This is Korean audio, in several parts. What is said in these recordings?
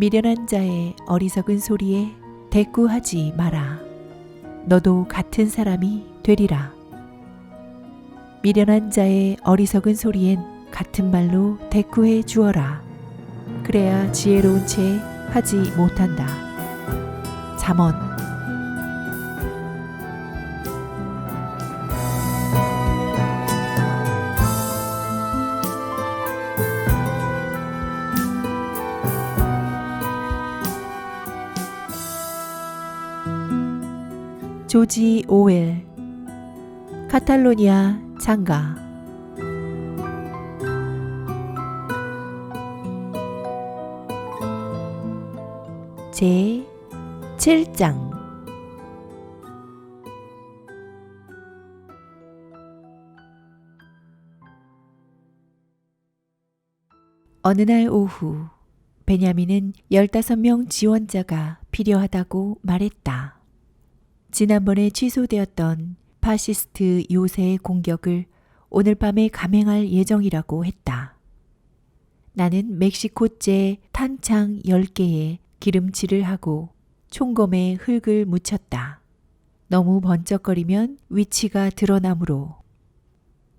미련한 자의 어리석은 소리에 대꾸하지 마라. 너도 같은 사람이 되리라. 미련한 자의 어리석은 소리엔 같은 말로 대꾸해 주어라. 그래야 지혜로운 채 하지 못한다. 잠언. 조지 오웰. 카탈로니아 장가. 제 7장. 어느 날 오후 베냐민은 15명 지원자가 필요하다고 말했다. 지난번에 취소되었던 파시스트 요새의 공격을 오늘 밤에 감행할 예정이라고 했다. 나는 멕시코제 탄창 10개에 기름칠을 하고 총검에 흙을 묻혔다. 너무 번쩍거리면 위치가 드러나므로.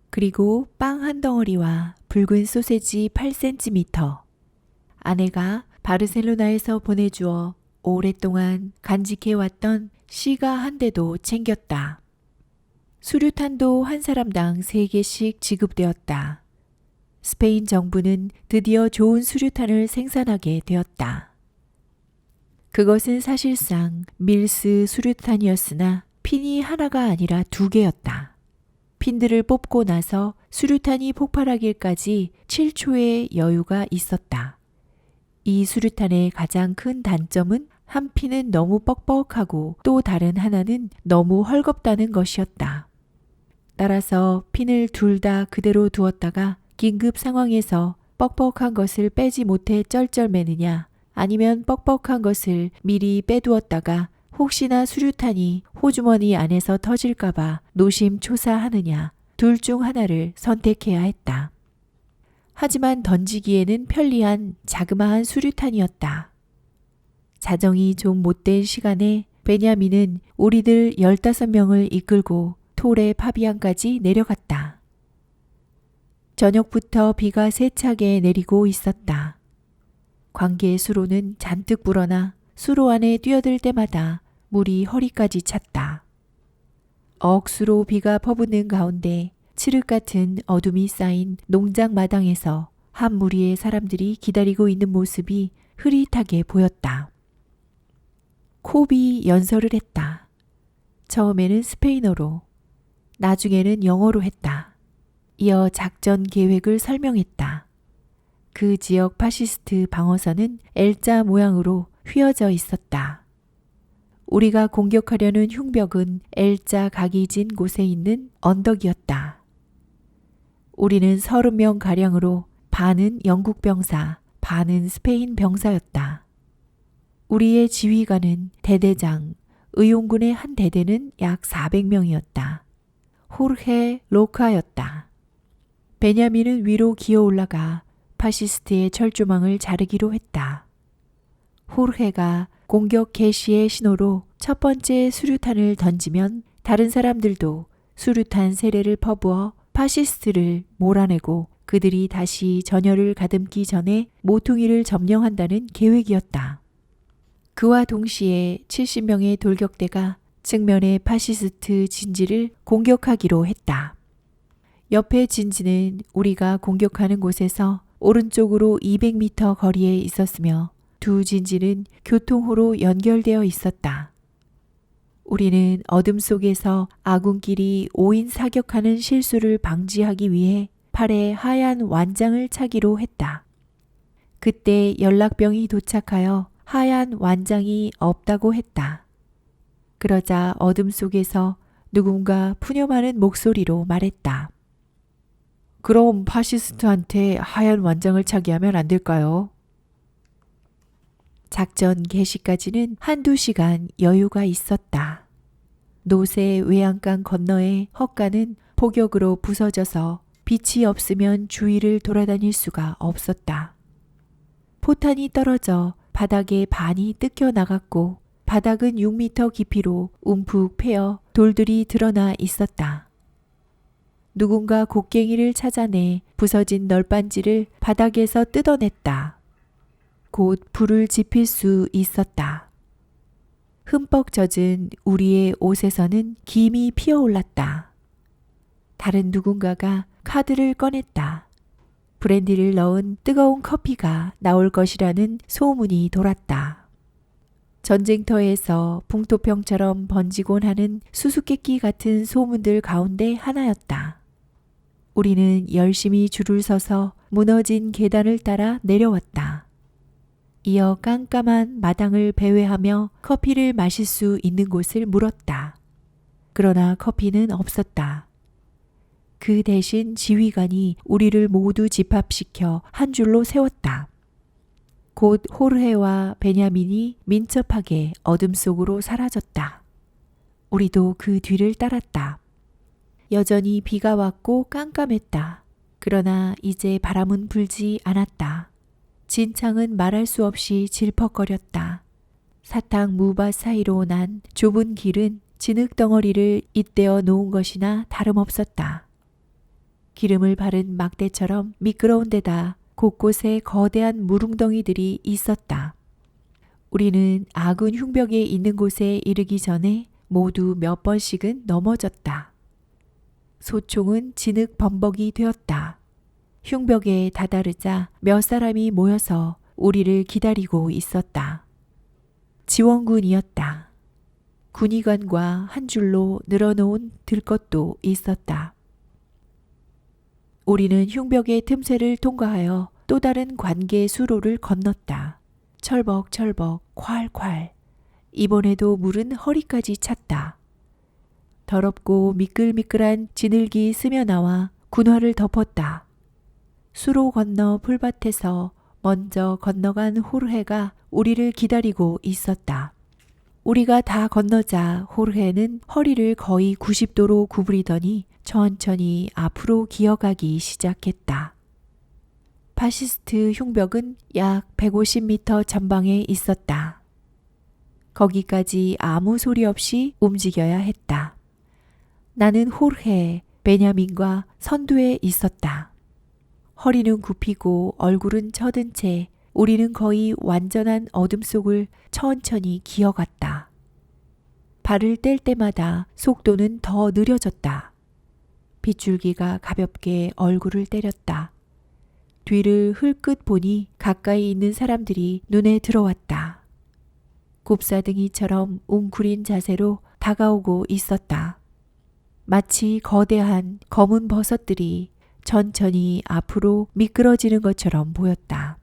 그리고 빵 한 덩어리와 붉은 소세지 8cm. 아내가 바르셀로나에서 보내주어 오랫동안 간직해왔던 시가 한 대도 챙겼다. 수류탄도 한 사람당 3개씩 지급되었다. 스페인 정부는 드디어 좋은 수류탄을 생산하게 되었다. 그것은 사실상 밀스 수류탄이었으나 핀이 하나가 아니라 2개였다. 핀들을 뽑고 나서 수류탄이 폭발하기까지 7초의 여유가 있었다. 이 수류탄의 가장 큰 단점은 한 핀은 너무 뻑뻑하고 또 다른 하나는 너무 헐겁다는 것이었다. 따라서 핀을 둘 다 그대로 두었다가 긴급 상황에서 뻑뻑한 것을 빼지 못해 쩔쩔매느냐, 아니면 뻑뻑한 것을 미리 빼두었다가 혹시나 수류탄이 호주머니 안에서 터질까봐 노심초사하느냐, 둘 중 하나를 선택해야 했다. 하지만 던지기에는 편리한 자그마한 수류탄이었다. 자정이 좀 못된 시간에 베냐민은 우리들 15명을 이끌고 토레 파비안까지 내려갔다. 저녁부터 비가 세차게 내리고 있었다. 관계의 수로는 잔뜩 불어나 수로 안에 뛰어들 때마다 물이 허리까지 찼다. 억수로 비가 퍼붓는 가운데 칠흑 같은 어둠이 쌓인 농장 마당에서 한 무리의 사람들이 기다리고 있는 모습이 흐릿하게 보였다. 콥이 연설을 했다. 처음에는 스페인어로, 나중에는 영어로 했다. 이어 작전 계획을 설명했다. 그 지역 파시스트 방어선은 L자 모양으로 휘어져 있었다. 우리가 공격하려는 흉벽은 L자 각이 진 곳에 있는 언덕이었다. 우리는 30명 가량으로 반은 영국 병사, 반은 스페인 병사였다. 우리의 지휘관은 대대장, 의용군의 한 대대는 약 400명이었다. 호르헤 로카였다. 베냐민은 위로 기어 올라가 파시스트의 철조망을 자르기로 했다. 호르헤가 공격 개시의 신호로 첫 번째 수류탄을 던지면 다른 사람들도 수류탄 세례를 퍼부어 파시스트를 몰아내고 그들이 다시 전열을 가듬기 전에 모퉁이를 점령한다는 계획이었다. 그와 동시에 70명의 돌격대가 측면의 파시스트 진지를 공격하기로 했다. 옆의 진지는 우리가 공격하는 곳에서 오른쪽으로 200m 거리에 있었으며 두 진지는 교통호로 연결되어 있었다. 우리는 어둠 속에서 아군끼리 5인 사격하는 실수를 방지하기 위해 팔에 하얀 완장을 차기로 했다. 그때 연락병이 도착하여 하얀 완장이 없다고 했다. 그러자 어둠 속에서 누군가 푸념하는 목소리로 말했다. 그럼 파시스트한테 하얀 완장을 차게 하면 안 될까요? 작전 개시까지는 1~2시간 여유가 있었다. 노새 외양간 건너의 헛간은 폭격으로 부서져서 빛이 없으면 주위를 돌아다닐 수가 없었다. 포탄이 떨어져 바닥에 반이 뜯겨 나갔고 바닥은 6m 깊이로 움푹 패여 돌들이 드러나 있었다. 누군가 곡괭이를 찾아내 부서진 널빤지를 바닥에서 뜯어냈다. 곧 불을 지필 수 있었다. 흠뻑 젖은 우리의 옷에서는 김이 피어올랐다. 다른 누군가가 카드를 꺼냈다. 브랜디를 넣은 뜨거운 커피가 나올 것이라는 소문이 돌았다. 전쟁터에서 풍토병처럼 번지곤 하는 수수께끼 같은 소문들 가운데 하나였다. 우리는 열심히 줄을 서서 무너진 계단을 따라 내려왔다. 이어 깜깜한 마당을 배회하며 커피를 마실 수 있는 곳을 물었다. 그러나 커피는 없었다. 그 대신 지휘관이 우리를 모두 집합시켜 한 줄로 세웠다. 곧 호르헤와 베냐민이 민첩하게 어둠 속으로 사라졌다. 우리도 그 뒤를 따랐다. 여전히 비가 왔고 깜깜했다. 그러나 이제 바람은 불지 않았다. 진창은 말할 수 없이 질퍽거렸다. 사탕 무밭 사이로 난 좁은 길은 진흙 덩어리를 잇대어 놓은 것이나 다름없었다. 기름을 바른 막대처럼 미끄러운 데다 곳곳에 거대한 무릉덩이들이 있었다. 우리는 아군 흉벽에 있는 곳에 이르기 전에 모두 몇 번씩은 넘어졌다. 소총은 진흙 범벅이 되었다. 흉벽에 다다르자 몇 사람이 모여서 우리를 기다리고 있었다. 지원군이었다. 군의관과 한 줄로 늘어놓은 들것도 있었다. 우리는 흉벽의 틈새를 통과하여 또 다른 관계 수로를 건넜다. 철벅철벅 콸콸. 이번에도 물은 허리까지 찼다. 더럽고 미끌미끌한 진흙이 스며나와 군화를 덮었다. 수로 건너 풀밭에서 먼저 건너간 호르헤가 우리를 기다리고 있었다. 우리가 다 건너자 호르헤는 허리를 거의 90도로 구부리더니 천천히 앞으로 기어가기 시작했다. 파시스트 흉벽은 약 150m 전방에 있었다. 거기까지 아무 소리 없이 움직여야 했다. 나는 호르헤, 베냐민과 선두에 있었다. 허리는 굽히고 얼굴은 처든 채 우리는 거의 완전한 어둠 속을 천천히 기어갔다. 발을 뗄 때마다 속도는 더 느려졌다. 빗줄기가 가볍게 얼굴을 때렸다. 뒤를 흘끗 보니 가까이 있는 사람들이 눈에 들어왔다. 곱사등이처럼 웅크린 자세로 다가오고 있었다. 마치 거대한 검은 버섯들이 천천히 앞으로 미끄러지는 것처럼 보였다.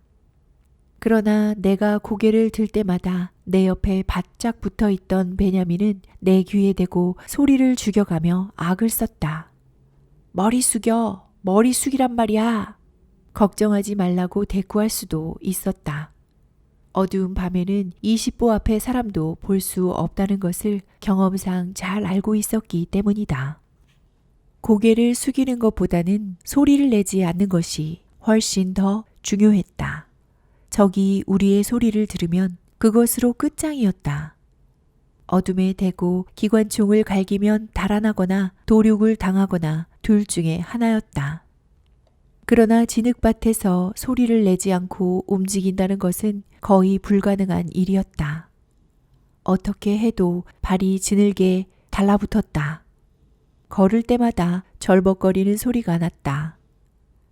그러나 내가 고개를 들 때마다 내 옆에 바짝 붙어있던 베냐민은 내 귀에 대고 소리를 죽여가며 악을 썼다. 머리 숙여! 머리 숙이란 말이야! 걱정하지 말라고 대꾸할 수도 있었다. 어두운 밤에는 20보 앞의 사람도 볼 수 없다는 것을 경험상 잘 알고 있었기 때문이다. 고개를 숙이는 것보다는 소리를 내지 않는 것이 훨씬 더 중요했다. 적이 우리의 소리를 들으면 그것으로 끝장이었다. 어둠에 대고 기관총을 갈기면 달아나거나 도륙을 당하거나 둘 중에 하나였다. 그러나 진흙밭에서 소리를 내지 않고 움직인다는 것은 거의 불가능한 일이었다. 어떻게 해도 발이 진흙에 달라붙었다. 걸을 때마다 절벅거리는 소리가 났다.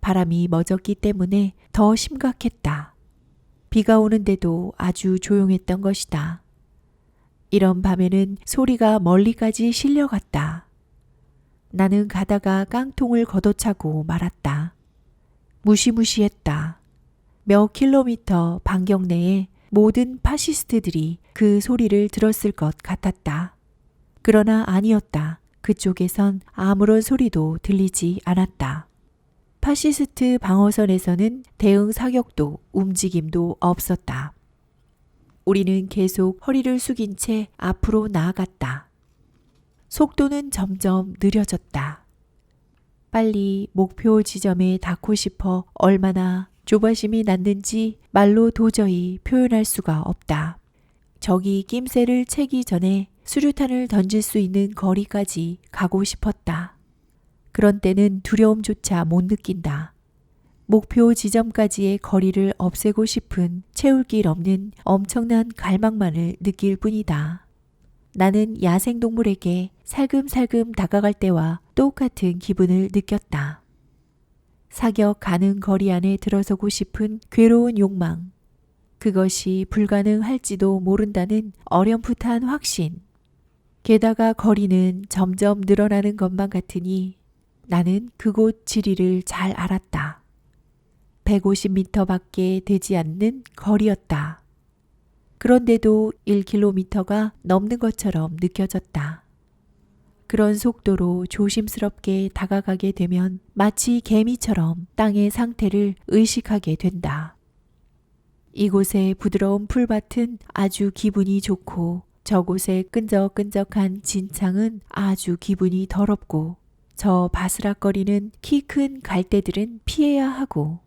바람이 멎었기 때문에 더 심각했다. 비가 오는데도 아주 조용했던 것이다. 이런 밤에는 소리가 멀리까지 실려갔다. 나는 가다가 깡통을 걷어차고 말았다. 무시무시했다. 몇 킬로미터 반경 내에 모든 파시스트들이 그 소리를 들었을 것 같았다. 그러나 아니었다. 그쪽에선 아무런 소리도 들리지 않았다. 파시스트 방어선에서는 대응 사격도 움직임도 없었다. 우리는 계속 허리를 숙인 채 앞으로 나아갔다. 속도는 점점 느려졌다. 빨리 목표 지점에 닿고 싶어 얼마나 조바심이 났는지 말로 도저히 표현할 수가 없다. 적이 낌새를 채기 전에 수류탄을 던질 수 있는 거리까지 가고 싶었다. 그런 때는 두려움조차 못 느낀다. 목표 지점까지의 거리를 없애고 싶은 채울 길 없는 엄청난 갈망만을 느낄 뿐이다. 나는 야생동물에게 살금살금 다가갈 때와 똑같은 기분을 느꼈다. 사격 가능 거리 안에 들어서고 싶은 괴로운 욕망. 그것이 불가능할지도 모른다는 어렴풋한 확신. 게다가 거리는 점점 늘어나는 것만 같으니 나는 그곳 지리를 잘 알았다. 150m밖에 되지 않는 거리였다. 그런데도 1km가 넘는 것처럼 느껴졌다. 그런 속도로 조심스럽게 다가가게 되면 마치 개미처럼 땅의 상태를 의식하게 된다. 이곳의 부드러운 풀밭은 아주 기분이 좋고 저곳의 끈적끈적한 진창은 아주 기분이 더럽고 저 바스락거리는 키 큰 갈대들은 피해야 하고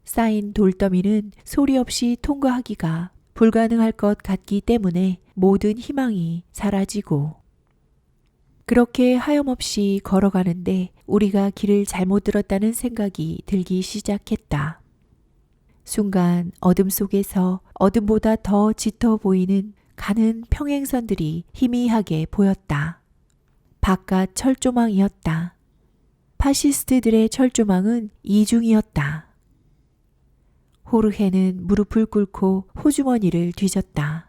쌓인 돌더미는 소리 없이 통과하기가 불가능할 것 같기 때문에 모든 희망이 사라지고 그렇게 하염없이 걸어가는데 우리가 길을 잘못 들었다는 생각이 들기 시작했다. 순간 어둠 속에서 어둠보다 더 짙어 보이는 가는 평행선들이 희미하게 보였다. 바깥 철조망이었다. 파시스트들의 철조망은 이중이었다. 호르헤는 무릎을 꿇고 호주머니를 뒤졌다.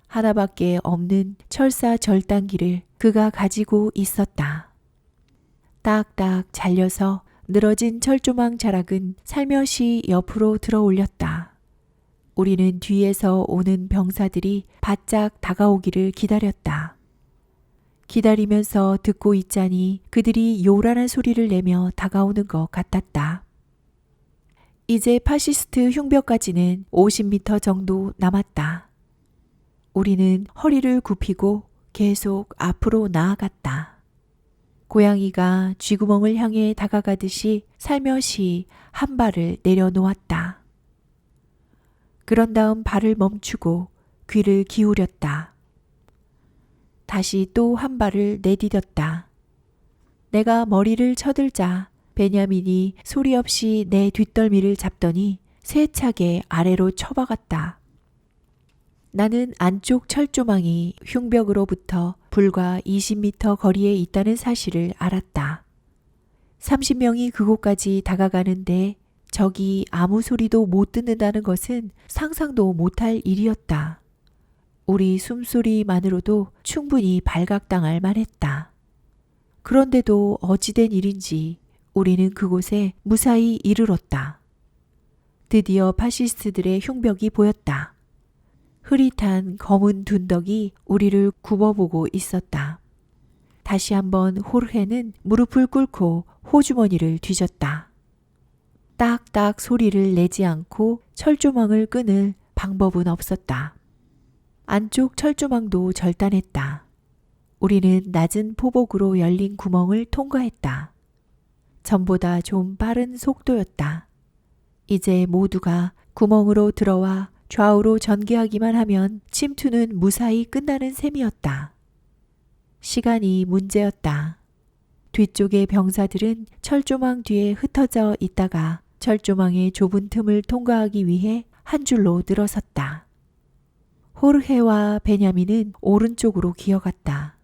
하나밖에 없는 철사 절단기를 그가 가지고 있었다. 딱딱 잘려서 늘어진 철조망 자락은 살며시 옆으로 들어 올렸다. 우리는 뒤에서 오는 병사들이 바짝 다가오기를 기다렸다. 기다리면서 듣고 있자니 그들이 요란한 소리를 내며 다가오는 것 같았다. 이제 파시스트 흉벽까지는 50m 정도 남았다. 우리는 허리를 굽히고 계속 앞으로 나아갔다. 고양이가 쥐구멍을 향해 다가가듯이 살며시 한 발을 내려놓았다. 그런 다음 발을 멈추고 귀를 기울였다. 다시 또 한 발을 내디뎠다. 내가 머리를 쳐들자 베냐민이 소리 없이 내 뒷덜미를 잡더니 세차게 아래로 쳐박았다. 나는 안쪽 철조망이 흉벽으로부터 불과 20m 거리에 있다는 사실을 알았다. 30명이 그곳까지 다가가는데 적이 아무 소리도 못 듣는다는 것은 상상도 못할 일이었다. 우리 숨소리만으로도 충분히 발각당할 만했다. 그런데도 어찌된 일인지 우리는 그곳에 무사히 이르렀다. 드디어 파시스트들의 흉벽이 보였다. 흐릿한 검은 둔덕이 우리를 굽어보고 있었다. 다시 한번 호르헤는 무릎을 꿇고 호주머니를 뒤졌다. 딱딱 소리를 내지 않고 철조망을 끊을 방법은 없었다. 안쪽 철조망도 절단했다. 우리는 낮은 포복으로 열린 구멍을 통과했다. 전보다 좀 빠른 속도였다. 이제 모두가 구멍으로 들어와 좌우로 전개하기만 하면 침투는 무사히 끝나는 셈이었다. 시간이 문제였다. 뒤쪽의 병사들은 철조망 뒤에 흩어져 있다가 철조망의 좁은 틈을 통과하기 위해 한 줄로 늘어섰다. 호르헤와 베냐민은 오른쪽으로 기어갔다.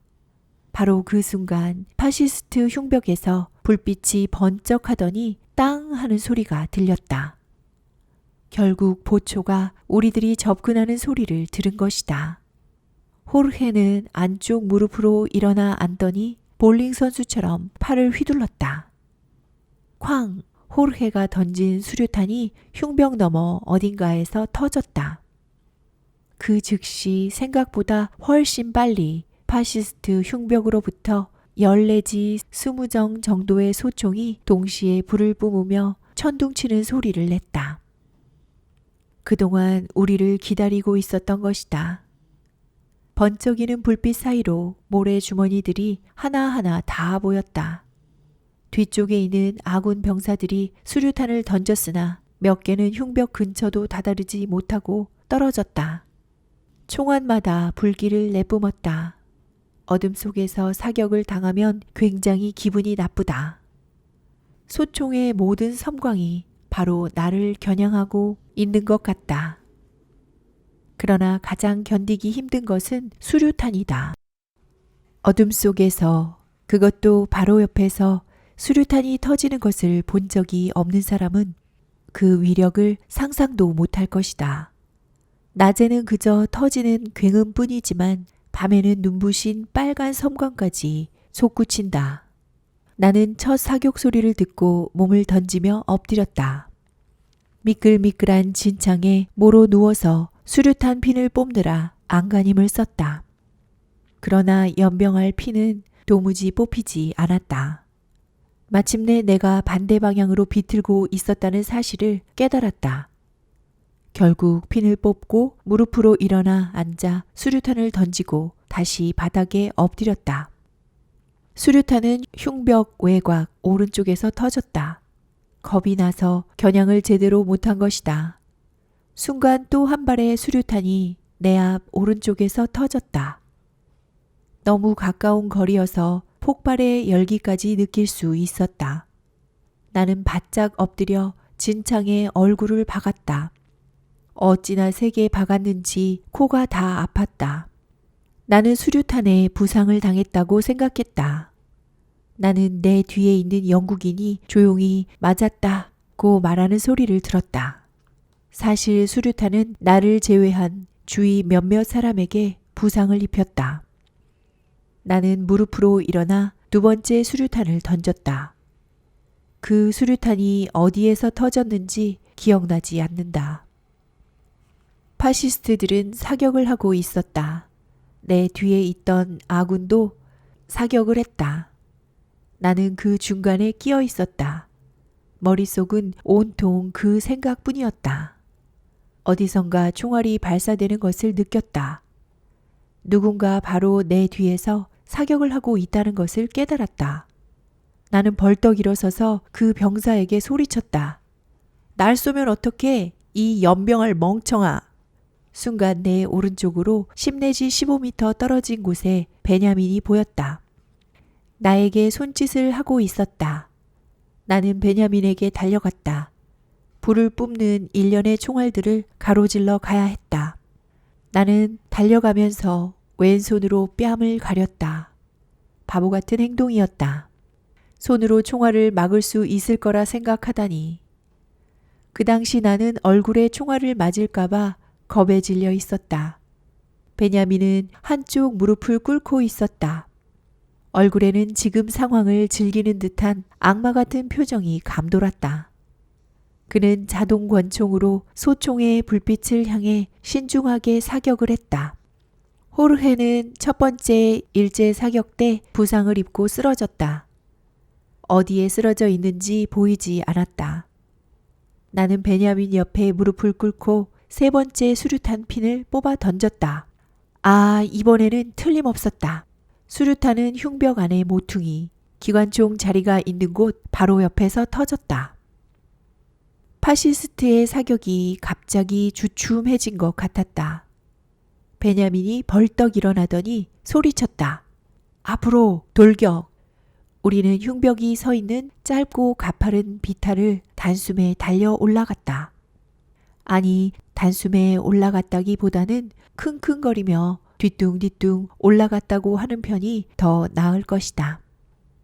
바로 그 순간 파시스트 흉벽에서 불빛이 번쩍하더니 땅 하는 소리가 들렸다. 결국 보초가 우리들이 접근하는 소리를 들은 것이다. 호르헤는 안쪽 무릎으로 일어나 앉더니 볼링 선수처럼 팔을 휘둘렀다. 쾅! 호르헤가 던진 수류탄이 흉벽 너머 어딘가에서 터졌다. 그 즉시 생각보다 훨씬 빨리 파시스트 흉벽으로부터 10 내지 20정 정도의 소총이 동시에 불을 뿜으며 천둥치는 소리를 냈다. 그동안 우리를 기다리고 있었던 것이다. 번쩍이는 불빛 사이로 모래 주머니들이 하나하나 다 보였다. 뒤쪽에 있는 아군 병사들이 수류탄을 던졌으나 몇 개는 흉벽 근처도 다다르지 못하고 떨어졌다. 총알마다 불길을 내뿜었다. 어둠 속에서 사격을 당하면 굉장히 기분이 나쁘다. 소총의 모든 섬광이 바로 나를 겨냥하고 있는 것 같다. 그러나 가장 견디기 힘든 것은 수류탄이다. 어둠 속에서, 그것도 바로 옆에서 수류탄이 터지는 것을 본 적이 없는 사람은 그 위력을 상상도 못할 것이다. 낮에는 그저 터지는 굉음뿐이지만 밤에는 눈부신 빨간 섬광까지 솟구친다. 나는 첫 사격 소리를 듣고 몸을 던지며 엎드렸다. 미끌미끌한 진창에 모로 누워서 수류탄 핀을 뽑느라 안간힘을 썼다. 그러나 연병할 핀은 도무지 뽑히지 않았다. 마침내 내가 반대 방향으로 비틀고 있었다는 사실을 깨달았다. 결국 핀을 뽑고 무릎으로 일어나 앉아 수류탄을 던지고 다시 바닥에 엎드렸다. 수류탄은 흉벽 외곽 오른쪽에서 터졌다. 겁이 나서 겨냥을 제대로 못한 것이다. 순간 또 한 발의 수류탄이 내 앞 오른쪽에서 터졌다. 너무 가까운 거리여서 폭발의 열기까지 느낄 수 있었다. 나는 바짝 엎드려 진창에 얼굴을 박았다. 어찌나 세게 박았는지 코가 다 아팠다. 나는 수류탄에 부상을 당했다고 생각했다. 나는 내 뒤에 있는 영국인이 조용히 맞았다고 말하는 소리를 들었다. 사실 수류탄은 나를 제외한 주위 몇몇 사람에게 부상을 입혔다. 나는 무릎으로 일어나 두 번째 수류탄을 던졌다. 그 수류탄이 어디에서 터졌는지 기억나지 않는다. 파시스트들은 사격을 하고 있었다. 내 뒤에 있던 아군도 사격을 했다. 나는 그 중간에 끼어 있었다. 머릿속은 온통 그 생각뿐이었다. 어디선가 총알이 발사되는 것을 느꼈다. 누군가 바로 내 뒤에서 사격을 하고 있다는 것을 깨달았다. 나는 벌떡 일어서서 그 병사에게 소리쳤다. 날 쏘면 어떡해? 이 연병할 멍청아. 순간 내 오른쪽으로 10 내지 15m 떨어진 곳에 베냐민이 보였다. 나에게 손짓을 하고 있었다. 나는 베냐민에게 달려갔다. 불을 뿜는 일련의 총알들을 가로질러 가야 했다. 나는 달려가면서 왼손으로 뺨을 가렸다. 바보 같은 행동이었다. 손으로 총알을 막을 수 있을 거라 생각하다니. 그 당시 나는 얼굴에 총알을 맞을까봐 겁에 질려 있었다. 베냐민은 한쪽 무릎을 꿇고 있었다. 얼굴에는 지금 상황을 즐기는 듯한 악마 같은 표정이 감돌았다. 그는 자동 권총으로 소총의 불빛을 향해 신중하게 사격을 했다. 호르헤는 첫 번째 일제 사격 때 부상을 입고 쓰러졌다. 어디에 쓰러져 있는지 보이지 않았다. 나는 베냐민 옆에 무릎을 꿇고 세 번째 수류탄 핀을 뽑아 던졌다. 아, 이번에는 틀림없었다. 수류탄은 흉벽 안의 모퉁이, 기관총 자리가 있는 곳 바로 옆에서 터졌다. 파시스트의 사격이 갑자기 주춤해진 것 같았다. 베냐민이 벌떡 일어나더니 소리쳤다. 앞으로 돌격! 우리는 흉벽이 서 있는 짧고 가파른 비탈을 단숨에 달려 올라갔다. 아니, 단숨에 올라갔다기보다는 킁킁거리며 뒤뚱뒤뚱 올라갔다고 하는 편이 더 나을 것이다.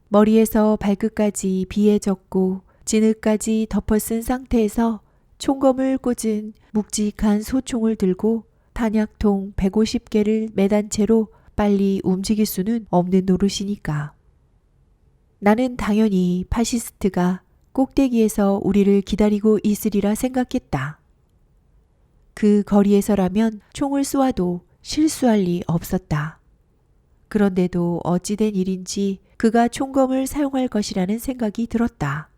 머리에서 발끝까지 비에 젖고 진흙까지 덮어쓴 상태에서 총검을 꽂은 묵직한 소총을 들고 탄약통 150개를 매단 채로 빨리 움직일 수는 없는 노릇이니까. 나는 당연히 파시스트가 꼭대기에서 우리를 기다리고 있으리라 생각했다. 그 거리에서라면 총을 쏘아도 실수할 리 없었다. 그런데도 어찌된 일인지 그가 총검을 사용할 것이라는 생각이 들었다.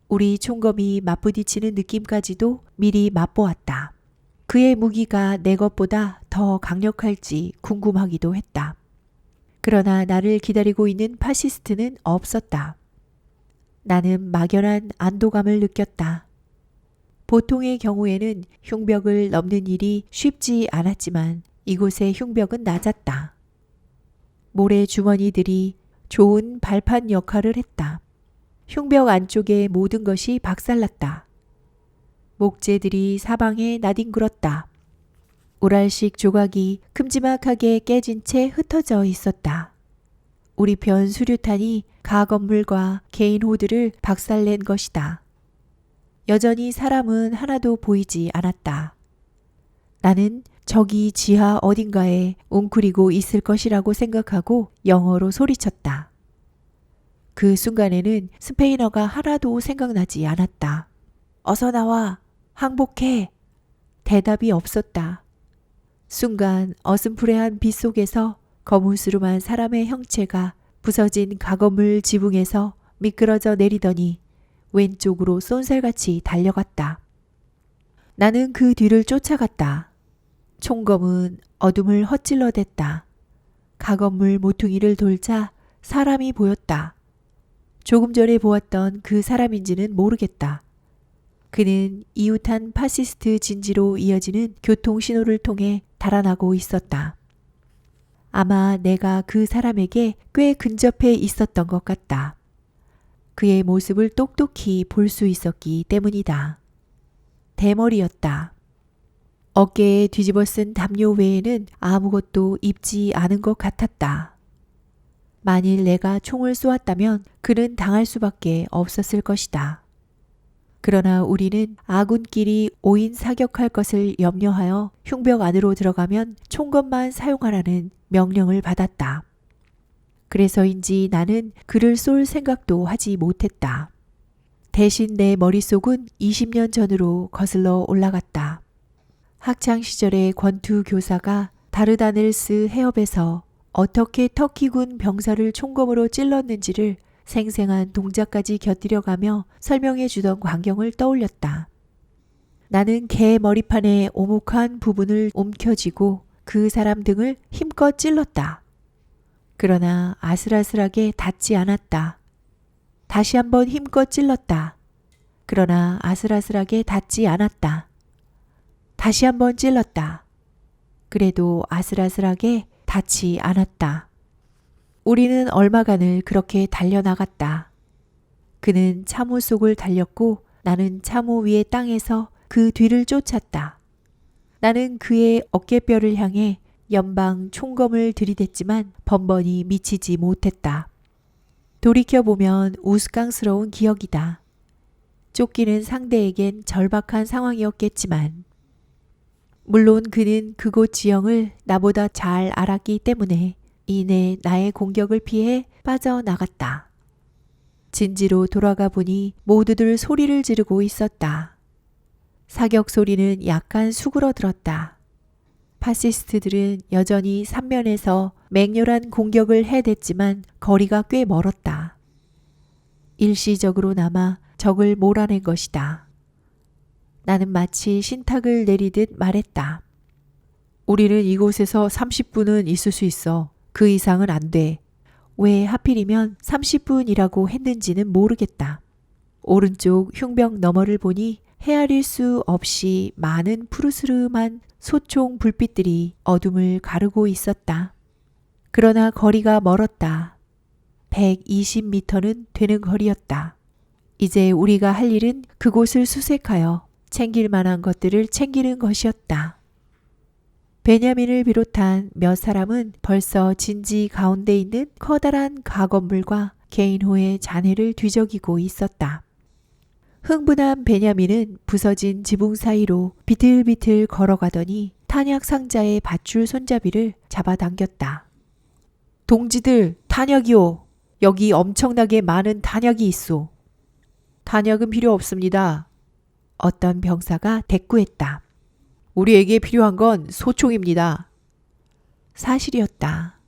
우리 총검이 맞부딪히는 느낌까지도 미리 맛보았다. 그의 무기가 내 것보다 더 강력할지 궁금하기도 했다. 그러나 나를 기다리고 있는 파시스트는 없었다. 나는 막연한 안도감을 느꼈다. 보통의 경우에는 흉벽을 넘는 일이 쉽지 않았지만 이곳의 흉벽은 낮았다. 모래 주머니들이 좋은 발판 역할을 했다. 흉벽 안쪽의 모든 것이 박살났다. 목재들이 사방에 나뒹굴었다. 오랄식 조각이 큼지막하게 깨진 채 흩어져 있었다. 우리 편 수류탄이 가건물과 개인 호들을 박살낸 것이다. 여전히 사람은 하나도 보이지 않았다. 나는 저기 지하 어딘가에 웅크리고 있을 것이라고 생각하고 영어로 소리쳤다. 그 순간에는 스페인어가 하나도 생각나지 않았다. 어서 나와! 항복해! 대답이 없었다. 순간 어슴푸레한 빛 속에서 거무스름한 사람의 형체가 부서진 가건물 지붕에서 미끄러져 내리더니 왼쪽으로 쏜살같이 달려갔다. 나는 그 뒤를 쫓아갔다. 총검은 어둠을 헛질러댔다. 가건물 모퉁이를 돌자 사람이 보였다. 조금 전에 보았던 그 사람인지는 모르겠다. 그는 이웃한 파시스트 진지로 이어지는 교통신호를 통해 달아나고 있었다. 아마 내가 그 사람에게 꽤 근접해 있었던 것 같다. 그의 모습을 똑똑히 볼 수 있었기 때문이다. 대머리였다. 어깨에 뒤집어 쓴 담요 외에는 아무것도 입지 않은 것 같았다. 만일 내가 총을 쏘았다면 그는 당할 수밖에 없었을 것이다. 그러나 우리는 아군끼리 오인 사격할 것을 염려하여 흉벽 안으로 들어가면 총검만 사용하라는 명령을 받았다. 그래서인지 나는 그를 쏠 생각도 하지 못했다. 대신 내 머릿속은 20년 전으로 거슬러 올라갔다. 학창시절의 권투 교사가 다르다넬스 해협에서 어떻게 터키군 병사를 총검으로 찔렀는지를 생생한 동작까지 곁들여가며 설명해 주던 광경을 떠올렸다. 나는 개 머리판의 오목한 부분을 움켜쥐고 그 사람 등을 힘껏 찔렀다. 그러나 아슬아슬하게 닿지 않았다. 다시 한번 힘껏 찔렀다. 그러나 아슬아슬하게 닿지 않았다. 다시 한번 찔렀다. 그래도 아슬아슬하게 닿지 않았다. 우리는 얼마간을 그렇게 달려나갔다. 그는 참호 속을 달렸고 나는 참호 위의 땅에서 그 뒤를 쫓았다. 나는 그의 어깨뼈를 향해 연방 총검을 들이댔지만 번번이 미치지 못했다. 돌이켜보면 우스꽝스러운 기억이다. 쫓기는 상대에겐 절박한 상황이었겠지만 물론 그는 그곳 지형을 나보다 잘 알았기 때문에 이내 나의 공격을 피해 빠져나갔다. 진지로 돌아가 보니 모두들 소리를 지르고 있었다. 사격 소리는 약간 수그러들었다. 파시스트들은 여전히 삼면에서 맹렬한 공격을 해댔지만 거리가 꽤 멀었다. 일시적으로나마 적을 몰아낸 것이다. 나는 마치 신탁을 내리듯 말했다. 우리는 이곳에서 30분은 있을 수 있어. 그 이상은 안 돼. 왜 하필이면 30분이라고 했는지는 모르겠다. 오른쪽 흉벽 너머를 보니 헤아릴 수 없이 많은 푸르스름한 소총 불빛들이 어둠을 가르고 있었다. 그러나 거리가 멀었다. 120m는 되는 거리였다. 이제 우리가 할 일은 그곳을 수색하여 챙길 만한 것들을 챙기는 것이었다. 베냐민을 비롯한 몇 사람은 벌써 진지 가운데 있는 커다란 가건물과 개인호의 잔해를 뒤적이고 있었다. 흥분한 베냐민은 부서진 지붕 사이로 비틀비틀 걸어가더니 탄약 상자의 밧줄 손잡이를 잡아당겼다. 동지들, 탄약이요. 여기 엄청나게 많은 탄약이 있소. 탄약은 필요 없습니다. 어떤 병사가 대꾸했다. 우리에게 필요한 건 소총입니다. 사실이었다.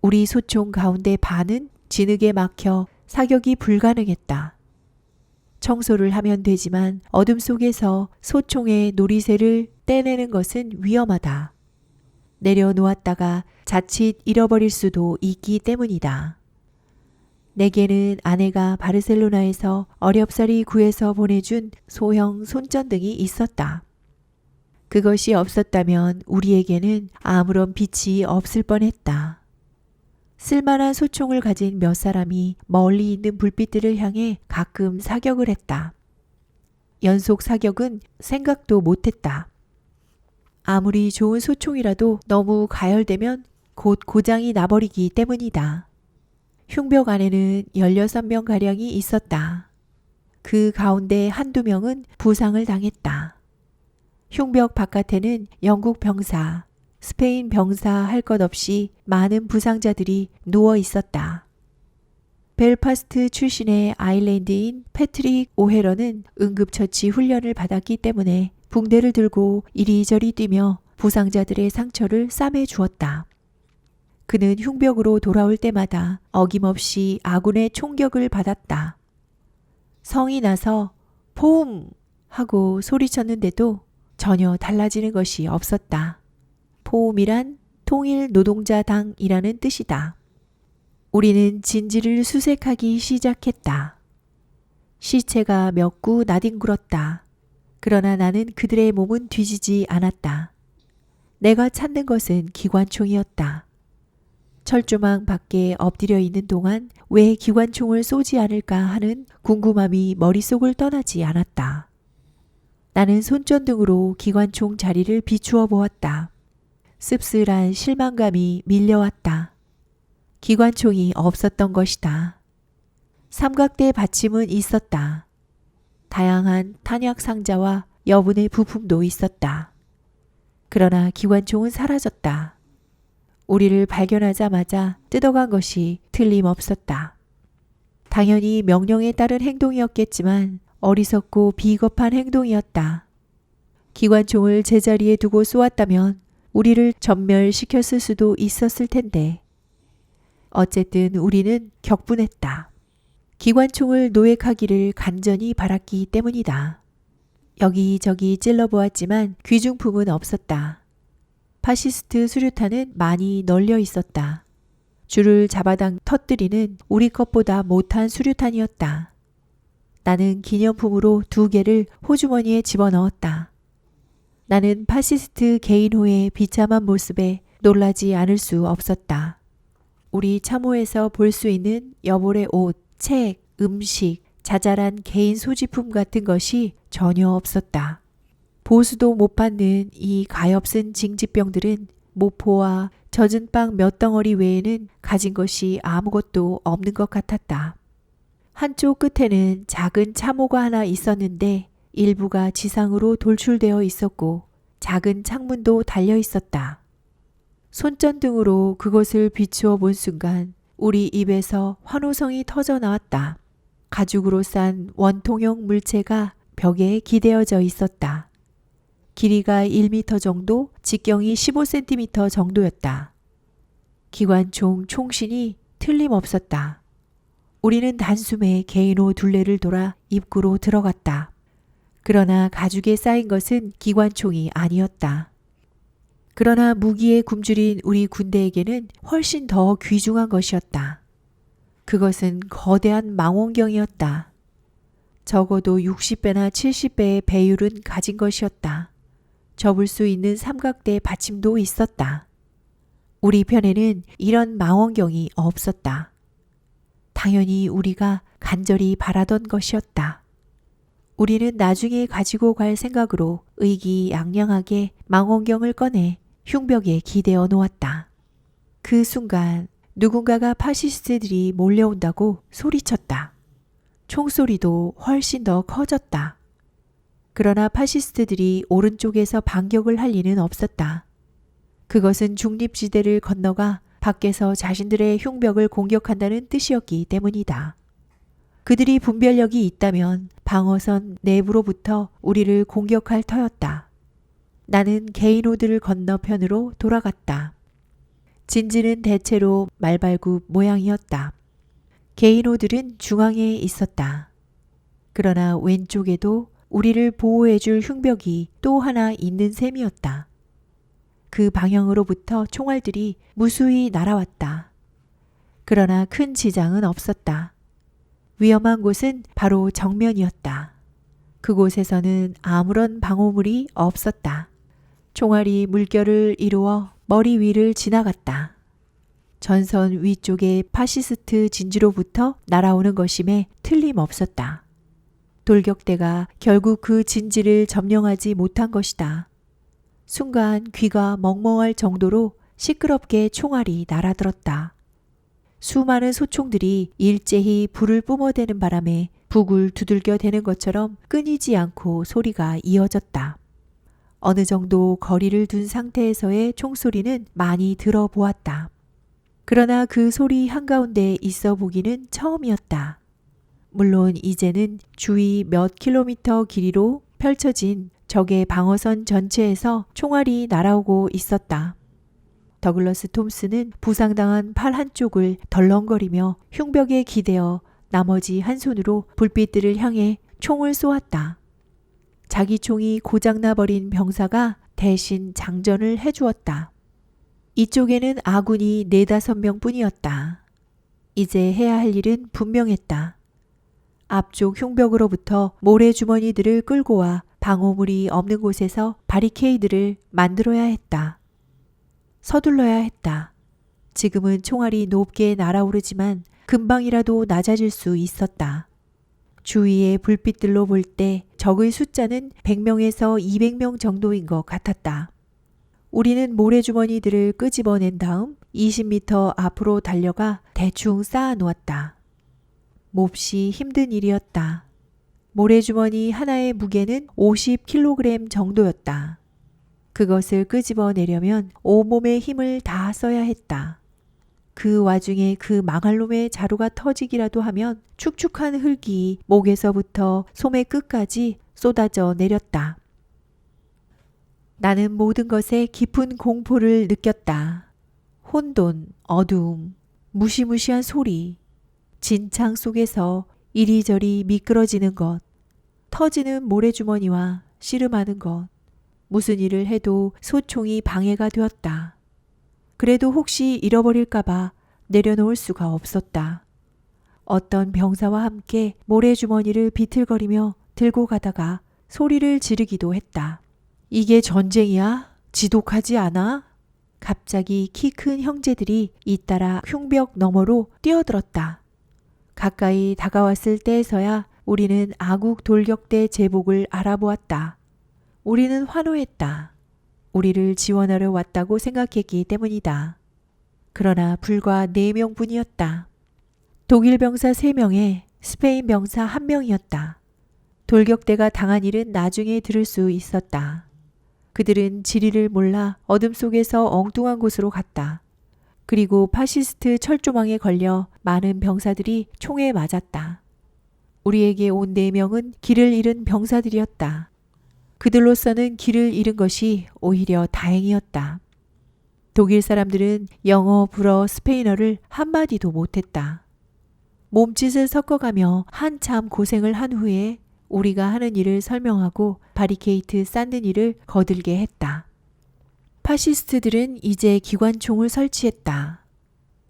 우리 소총 가운데 반은 진흙에 막혀 사격이 불가능했다. 청소를 하면 되지만 어둠 속에서 소총의 노리새를 떼내는 것은 위험하다. 내려놓았다가 자칫 잃어버릴 수도 있기 때문이다. 내게는 아내가 바르셀로나에서 어렵사리 구해서 보내준 소형 손전등이 있었다. 그것이 없었다면 우리에게는 아무런 빛이 없을 뻔했다. 쓸만한 소총을 가진 몇 사람이 멀리 있는 불빛들을 향해 가끔 사격을 했다. 연속 사격은 생각도 못했다. 아무리 좋은 소총이라도 너무 가열되면 곧 고장이 나버리기 때문이다. 흉벽 안에는 16명가량이 있었다. 그 가운데 한두 명은 부상을 당했다. 흉벽 바깥에는 영국 병사, 스페인 병사 할 것 없이 많은 부상자들이 누워 있었다. 벨파스트 출신의 아일랜드인 패트릭 오헤런은 응급처치 훈련을 받았기 때문에 붕대를 들고 이리저리 뛰며 부상자들의 상처를 싸매 주었다. 그는 흉벽으로 돌아올 때마다 어김없이 아군의 총격을 받았다. 성이 나서 포움! 하고 소리쳤는데도 전혀 달라지는 것이 없었다. 포움이란 통일노동자당이라는 뜻이다. 우리는 진지를 수색하기 시작했다. 시체가 몇 구 나뒹굴었다. 그러나 나는 그들의 몸은 뒤지지 않았다. 내가 찾는 것은 기관총이었다. 철조망 밖에 엎드려 있는 동안 왜 기관총을 쏘지 않을까 하는 궁금함이 머릿속을 떠나지 않았다. 나는 손전등으로 기관총 자리를 비추어 보았다. 씁쓸한 실망감이 밀려왔다. 기관총이 없었던 것이다. 삼각대 받침은 있었다. 다양한 탄약 상자와 여분의 부품도 있었다. 그러나 기관총은 사라졌다. 우리를 발견하자마자 뜯어간 것이 틀림없었다. 당연히 명령에 따른 행동이었겠지만 어리석고 비겁한 행동이었다. 기관총을 제자리에 두고 쏘았다면 우리를 전멸시켰을 수도 있었을 텐데. 어쨌든 우리는 격분했다. 기관총을 노획하기를 간절히 바랐기 때문이다. 여기저기 찔러보았지만 귀중품은 없었다. 파시스트 수류탄은 많이 널려 있었다. 줄을 잡아당 터뜨리는 우리 것보다 못한 수류탄이었다. 나는 기념품으로 2개를 호주머니에 집어넣었다. 나는 파시스트 개인호의 비참한 모습에 놀라지 않을 수 없었다. 우리 참호에서 볼 수 있는 여벌의 옷, 책, 음식, 자잘한 개인 소지품 같은 것이 전혀 없었다. 보수도 못 받는 이 가엾은 징집병들은 모포와 젖은 빵 몇 덩어리 외에는 가진 것이 아무것도 없는 것 같았다. 한쪽 끝에는 작은 참호가 하나 있었는데 일부가 지상으로 돌출되어 있었고 작은 창문도 달려 있었다. 손전등으로 그것을 비추어 본 순간 우리 입에서 환호성이 터져 나왔다. 가죽으로 싼 원통형 물체가 벽에 기대어져 있었다. 길이가 1m 정도, 직경이 15cm 정도였다. 기관총 총신이 틀림없었다. 우리는 단숨에 개인호 둘레를 돌아 입구로 들어갔다. 그러나 가죽에 쌓인 것은 기관총이 아니었다. 그러나 무기에 굶주린 우리 군대에게는 훨씬 더 귀중한 것이었다. 그것은 거대한 망원경이었다. 적어도 60배나 70배의 배율은 가진 것이었다. 접을 수 있는 삼각대 받침도 있었다. 우리 편에는 이런 망원경이 없었다. 당연히 우리가 간절히 바라던 것이었다. 우리는 나중에 가지고 갈 생각으로 의기양양하게 망원경을 꺼내 흉벽에 기대어 놓았다. 그 순간 누군가가 파시스트들이 몰려온다고 소리쳤다. 총소리도 훨씬 더 커졌다. 그러나 파시스트들이 오른쪽에서 반격을 할 리는 없었다. 그것은 중립지대를 건너가 밖에서 자신들의 흉벽을 공격한다는 뜻이었기 때문이다. 그들이 분별력이 있다면 방어선 내부로부터 우리를 공격할 터였다. 나는 개인호들 건너편으로 돌아갔다. 진지는 대체로 말발굽 모양이었다. 개인호들은 중앙에 있었다. 그러나 왼쪽에도 우리를 보호해줄 흉벽이 또 하나 있는 셈이었다. 그 방향으로부터 총알들이 무수히 날아왔다. 그러나 큰 지장은 없었다. 위험한 곳은 바로 정면이었다. 그곳에서는 아무런 방호물이 없었다. 총알이 물결을 이루어 머리 위를 지나갔다. 전선 위쪽에 파시스트 진지로부터 날아오는 것임에 틀림없었다. 돌격대가 결국 그 진지를 점령하지 못한 것이다. 순간 귀가 멍멍할 정도로 시끄럽게 총알이 날아들었다. 수많은 소총들이 일제히 불을 뿜어대는 바람에 북을 두들겨 대는 것처럼 끊이지 않고 소리가 이어졌다. 어느 정도 거리를 둔 상태에서의 총소리는 많이 들어보았다. 그러나 그 소리 한가운데 있어 보기는 처음이었다. 물론 이제는 주위 몇 킬로미터 길이로 펼쳐진 적의 방어선 전체에서 총알이 날아오고 있었다. 더글러스 톰슨은 부상당한 팔 한쪽을 덜렁거리며 흉벽에 기대어 나머지 한 손으로 불빛들을 향해 총을 쏘았다. 자기 총이 고장나버린 병사가 대신 장전을 해주었다. 이쪽에는 아군이 4~5명 뿐이었다. 이제 해야 할 일은 분명했다. 앞쪽 흉벽으로부터 모래주머니들을 끌고 와 방호물이 없는 곳에서 바리케이드를 만들어야 했다. 서둘러야 했다. 지금은 총알이 높게 날아오르지만 금방이라도 낮아질 수 있었다. 주위의 불빛들로 볼 때 적의 숫자는 100명에서 200명 정도인 것 같았다. 우리는 모래주머니들을 끄집어낸 다음 20m 앞으로 달려가 대충 쌓아 놓았다. 몹시 힘든 일이었다. 모래주머니 하나의 무게는 50kg 정도였다. 그것을 끄집어내려면 온몸의 힘을 다 써야 했다. 그 와중에 그 망할 놈의 자루가 터지기라도 하면 축축한 흙이 목에서부터 소매 끝까지 쏟아져 내렸다. 나는 모든 것에 깊은 공포를 느꼈다. 혼돈, 어두움, 무시무시한 소리, 진창 속에서 이리저리 미끄러지는 것, 터지는 모래주머니와 씨름하는 것, 무슨 일을 해도 소총이 방해가 되었다. 그래도 혹시 잃어버릴까봐 내려놓을 수가 없었다. 어떤 병사와 함께 모래주머니를 비틀거리며 들고 가다가 소리를 지르기도 했다. 이게 전쟁이야? 지독하지 않아? 갑자기 키 큰 형제들이 잇따라 흉벽 너머로 뛰어들었다. 가까이 다가왔을 때에서야 우리는 아국 돌격대 제복을 알아보았다. 우리는 환호했다. 우리를 지원하러 왔다고 생각했기 때문이다. 그러나 불과 4명뿐이었다. 독일 병사 3명에 스페인 병사 1명이었다. 돌격대가 당한 일은 나중에 들을 수 있었다. 그들은 지리를 몰라 어둠 속에서 엉뚱한 곳으로 갔다. 그리고 파시스트 철조망에 걸려 많은 병사들이 총에 맞았다. 우리에게 온 4명은 길을 잃은 병사들이었다. 그들로서는 길을 잃은 것이 오히려 다행이었다. 독일 사람들은 영어, 불어, 스페인어를 한마디도 못했다. 몸짓을 섞어가며 한참 고생을 한 후에 우리가 하는 일을 설명하고 바리케이트 쌓는 일을 거들게 했다. 파시스트들은 이제 기관총을 설치했다.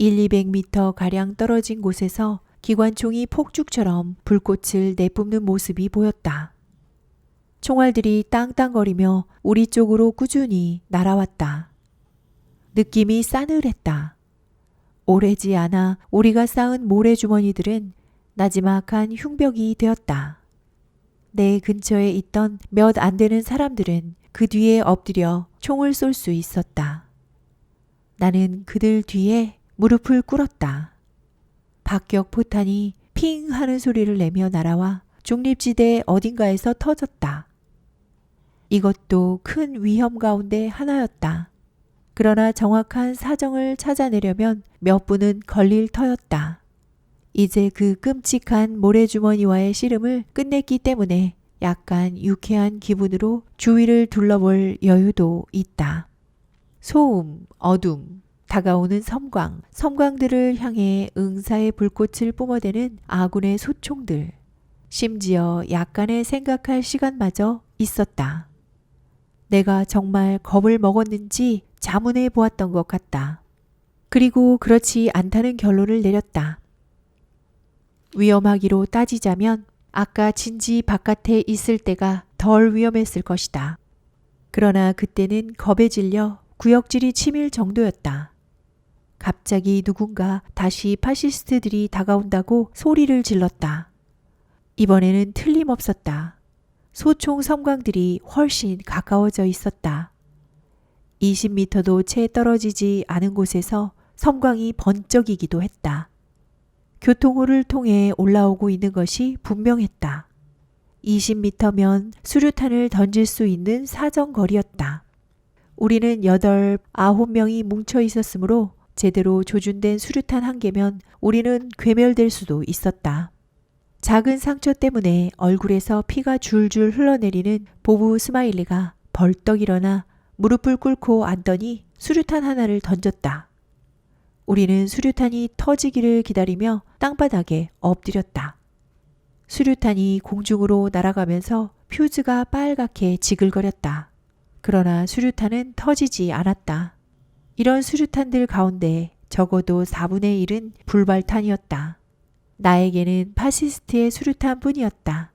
1~200m 가량 떨어진 곳에서 기관총이 폭죽처럼 불꽃을 내뿜는 모습이 보였다. 총알들이 땅땅거리며 우리 쪽으로 꾸준히 날아왔다. 느낌이 싸늘했다. 오래지 않아 우리가 쌓은 모래주머니들은 나지막한 흉벽이 되었다. 내 근처에 있던 몇 안 되는 사람들은 그 뒤에 엎드려 총을 쏠 수 있었다. 나는 그들 뒤에 무릎을 꿇었다. 박격 포탄이 핑 하는 소리를 내며 날아와 중립지대 어딘가에서 터졌다. 이것도 큰 위험 가운데 하나였다. 그러나 정확한 사정을 찾아내려면 몇 분은 걸릴 터였다. 이제 그 끔찍한 모래주머니와의 씨름을 끝냈기 때문에 약간 유쾌한 기분으로 주위를 둘러볼 여유도 있다. 소음, 어둠, 다가오는 섬광, 섬광들을 향해 응사의 불꽃을 뿜어대는 아군의 소총들, 심지어 약간의 생각할 시간마저 있었다. 내가 정말 겁을 먹었는지 자문해 보았던 것 같다. 그리고 그렇지 않다는 결론을 내렸다. 위험하기로 따지자면 아까 진지 바깥에 있을 때가 덜 위험했을 것이다. 그러나 그때는 겁에 질려 구역질이 치밀 정도였다. 갑자기 누군가 다시 파시스트들이 다가온다고 소리를 질렀다. 이번에는 틀림없었다. 소총 섬광들이 훨씬 가까워져 있었다. 20m도 채 떨어지지 않은 곳에서 섬광이 번쩍이기도 했다. 교통호를 통해 올라오고 있는 것이 분명했다. 20m면 수류탄을 던질 수 있는 사정거리였다. 우리는 8, 9명이 뭉쳐 있었으므로 제대로 조준된 수류탄 한 개면 우리는 괴멸될 수도 있었다. 작은 상처 때문에 얼굴에서 피가 줄줄 흘러내리는 보부 스마일리가 벌떡 일어나 무릎을 꿇고 앉더니 수류탄 하나를 던졌다. 우리는 수류탄이 터지기를 기다리며 땅바닥에 엎드렸다. 수류탄이 공중으로 날아가면서 퓨즈가 빨갛게 지글거렸다. 그러나 수류탄은 터지지 않았다. 이런 수류탄들 가운데 적어도 4분의 1은 불발탄이었다. 나에게는 파시스트의 수류탄 뿐이었다.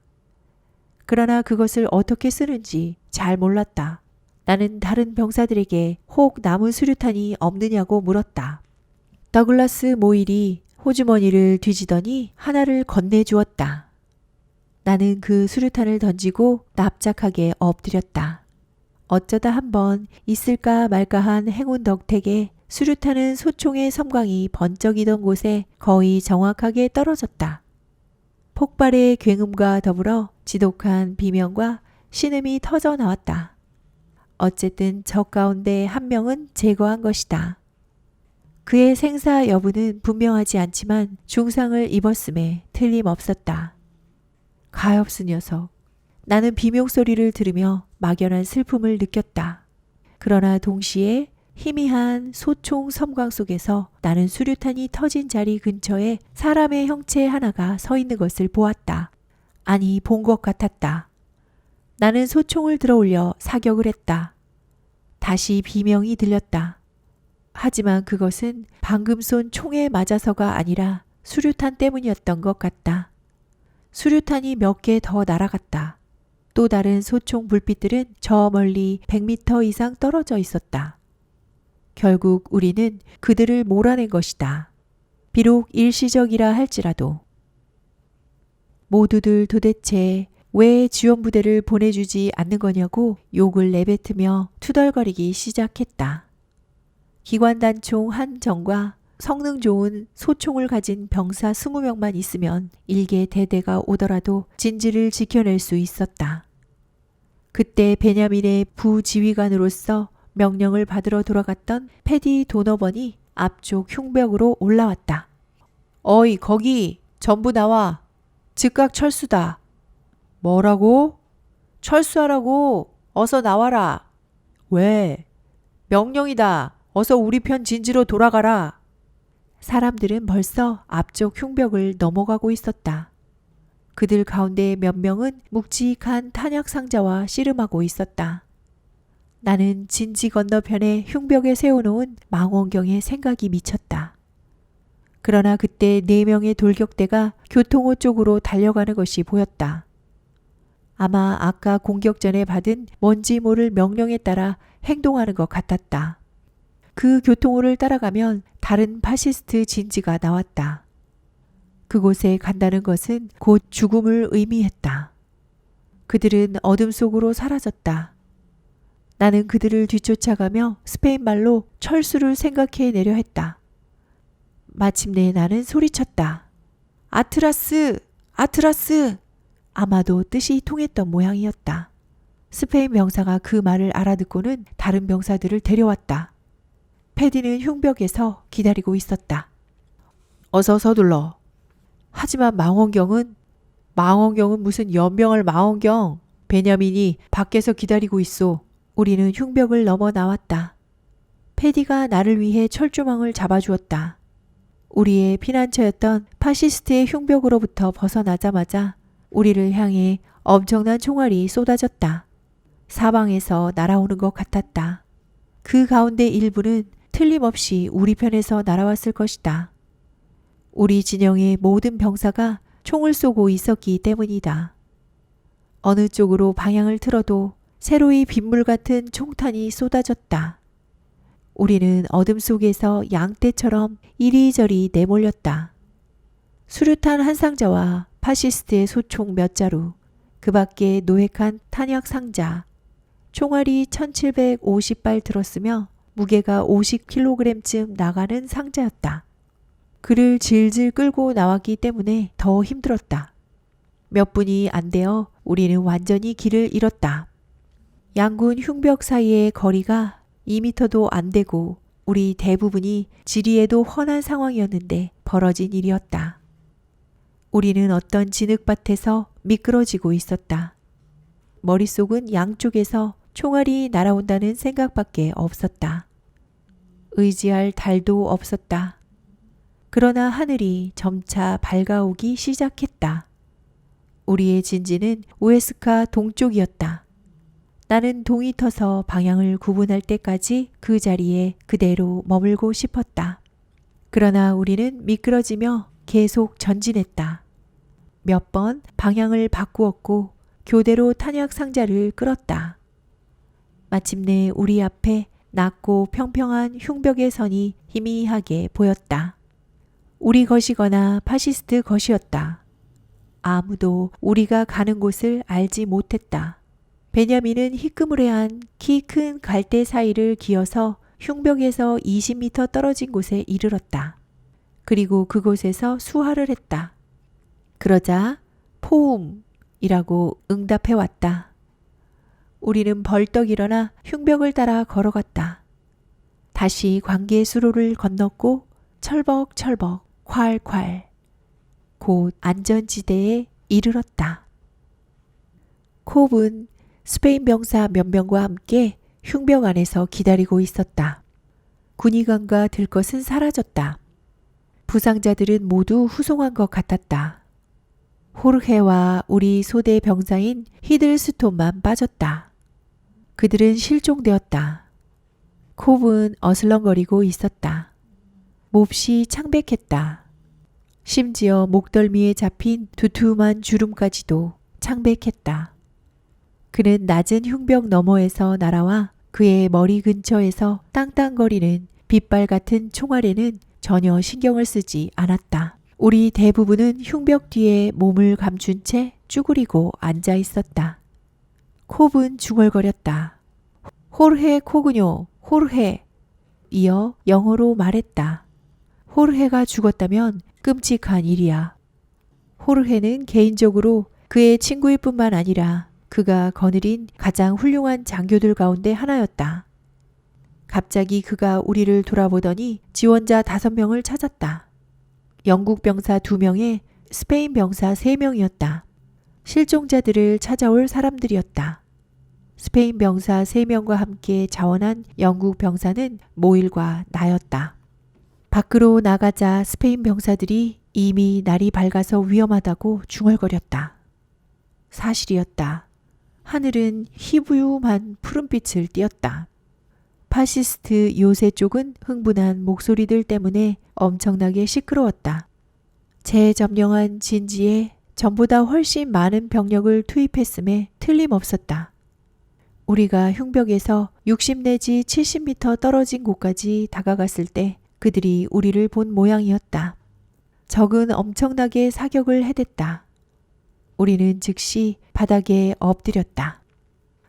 그러나 그것을 어떻게 쓰는지 잘 몰랐다. 나는 다른 병사들에게 혹 남은 수류탄이 없느냐고 물었다. 더글라스 모일이 호주머니를 뒤지더니 하나를 건네주었다. 나는 그 수류탄을 던지고 납작하게 엎드렸다. 어쩌다 한번 있을까 말까한 행운 덕택에 수류탄은 소총의 섬광이 번쩍이던 곳에 거의 정확하게 떨어졌다. 폭발의 굉음과 더불어 지독한 비명과 신음이 터져 나왔다. 어쨌든 적 가운데 한 명은 제거한 것이다. 그의 생사 여부는 분명하지 않지만 중상을 입었음에 틀림없었다. 가엾은 녀석. 나는 비명소리를 들으며 막연한 슬픔을 느꼈다. 그러나 동시에 희미한 소총 섬광 속에서 나는 수류탄이 터진 자리 근처에 사람의 형체 하나가 서 있는 것을 보았다. 아니, 본 것 같았다. 나는 소총을 들어올려 사격을 했다. 다시 비명이 들렸다. 하지만 그것은 방금 쏜 총에 맞아서가 아니라 수류탄 때문이었던 것 같다. 수류탄이 몇 개 더 날아갔다. 또 다른 소총 불빛들은 저 멀리 100m 이상 떨어져 있었다. 결국 우리는 그들을 몰아낸 것이다. 비록 일시적이라 할지라도. 모두들 도대체 왜 지원부대를 보내주지 않는 거냐고 욕을 내뱉으며 투덜거리기 시작했다. 기관단총 한 정과 성능 좋은 소총을 가진 병사 20명만 있으면 일개 대대가 오더라도 진지를 지켜낼 수 있었다. 그때 베냐민의 부지휘관으로서 명령을 받으러 돌아갔던 패디 도너번이 앞쪽 흉벽으로 올라왔다. 어이, 거기 전부 나와. 즉각 철수다. 뭐라고? 철수하라고. 어서 나와라. 왜? 명령이다. 어서 우리 편 진지로 돌아가라. 사람들은 벌써 앞쪽 흉벽을 넘어가고 있었다. 그들 가운데 몇 명은 묵직한 탄약 상자와 씨름하고 있었다. 나는 진지 건너편에 흉벽에 세워놓은 망원경에 생각이 미쳤다. 그러나 그때 4명의 돌격대가 교통호 쪽으로 달려가는 것이 보였다. 아마 아까 공격 전에 받은 뭔지 모를 명령에 따라 행동하는 것 같았다. 그 교통호를 따라가면 다른 파시스트 진지가 나왔다. 그곳에 간다는 것은 곧 죽음을 의미했다. 그들은 어둠 속으로 사라졌다. 나는 그들을 뒤쫓아가며 스페인말로 철수를 생각해내려 했다. 마침내 나는 소리쳤다. 아트라스! 아트라스! 아마도 뜻이 통했던 모양이었다. 스페인 병사가 그 말을 알아듣고는 다른 병사들을 데려왔다. 패디는 흉벽에서 기다리고 있었다. 어서 서둘러. 하지만 망원경은 무슨 연병을 망원경. 베냐민이 밖에서 기다리고 있어. 우리는 흉벽을 넘어 나왔다. 패디가 나를 위해 철조망을 잡아주었다. 우리의 피난처였던 파시스트의 흉벽으로부터 벗어나자마자 우리를 향해 엄청난 총알이 쏟아졌다. 사방에서 날아오는 것 같았다. 그 가운데 일부는 틀림없이 우리 편에서 날아왔을 것이다. 우리 진영의 모든 병사가 총을 쏘고 있었기 때문이다. 어느 쪽으로 방향을 틀어도 새로이 빗물 같은 총탄이 쏟아졌다. 우리는 어둠 속에서 양떼처럼 이리저리 내몰렸다. 수류탄 한 상자와 파시스트의 소총 몇 자루, 그 밖에 노획한 탄약 상자, 총알이 1750발 들었으며 무게가 50kg쯤 나가는 상자였다. 그를 질질 끌고 나왔기 때문에 더 힘들었다. 몇 분이 안 되어 우리는 완전히 길을 잃었다. 양군 흉벽 사이의 거리가 2m도 안 되고 우리 대부분이 지리에도 훤한 상황이었는데 벌어진 일이었다. 우리는 어떤 진흙밭에서 미끄러지고 있었다. 머릿속은 양쪽에서 총알이 날아온다는 생각밖에 없었다. 의지할 달도 없었다. 그러나 하늘이 점차 밝아오기 시작했다. 우리의 진지는 오에스카 동쪽이었다. 나는 동이 터서 방향을 구분할 때까지 그 자리에 그대로 머물고 싶었다. 그러나 우리는 미끄러지며 계속 전진했다. 몇 번 방향을 바꾸었고 교대로 탄약 상자를 끌었다. 마침내 우리 앞에 낮고 평평한 흉벽의 선이 희미하게 보였다. 우리 것이거나 파시스트 것이었다. 아무도 우리가 가는 곳을 알지 못했다. 베냐민은 희끄무레한 키 큰 갈대 사이를 기어서 흉벽에서 20m 떨어진 곳에 이르렀다. 그리고 그곳에서 수화를 했다. 그러자 포움이라고 응답해 왔다. 우리는 벌떡 일어나 흉벽을 따라 걸어갔다. 다시 관계 수로를 건넜고 철벅철벅 콸콸 곧 안전지대에 이르렀다. 콥은 스페인 병사 몇 명과 함께 흉벽 안에서 기다리고 있었다. 군의관과 들 것은 사라졌다. 부상자들은 모두 후송한 것 같았다. 호르헤와 우리 소대 병사인 히들스톤만 빠졌다. 그들은 실종되었다. 콥은 어슬렁거리고 있었다. 몹시 창백했다. 심지어 목덜미에 잡힌 두툼한 주름까지도 창백했다. 그는 낮은 흉벽 너머에서 날아와 그의 머리 근처에서 땅땅거리는 빗발 같은 총알에는 전혀 신경을 쓰지 않았다. 우리 대부분은 흉벽 뒤에 몸을 감춘 채 쭈그리고 앉아 있었다. 콥은 중얼거렸다. 호르헤 코군요, 호르헤. 이어 영어로 말했다. 호르헤가 죽었다면 끔찍한 일이야. 호르헤는 개인적으로 그의 친구일 뿐만 아니라 그가 거느린 가장 훌륭한 장교들 가운데 하나였다. 갑자기 그가 우리를 돌아보더니 지원자 5명을 찾았다. 영국 병사 2명에 스페인 병사 3명이었다. 실종자들을 찾아올 사람들이었다. 스페인 병사 3명과 함께 자원한 영국 병사는 모일과 나였다. 밖으로 나가자 스페인 병사들이 이미 날이 밝아서 위험하다고 중얼거렸다. 사실이었다. 하늘은 희부유한 푸른빛을 띠었다. 파시스트 요새 쪽은 흥분한 목소리들 때문에 엄청나게 시끄러웠다. 재점령한 진지에 전보다 훨씬 많은 병력을 투입했음에 틀림없었다. 우리가 흉벽에서 60 내지 70m 떨어진 곳까지 다가갔을 때 그들이 우리를 본 모양이었다. 적은 엄청나게 사격을 해댔다. 우리는 즉시 바닥에 엎드렸다.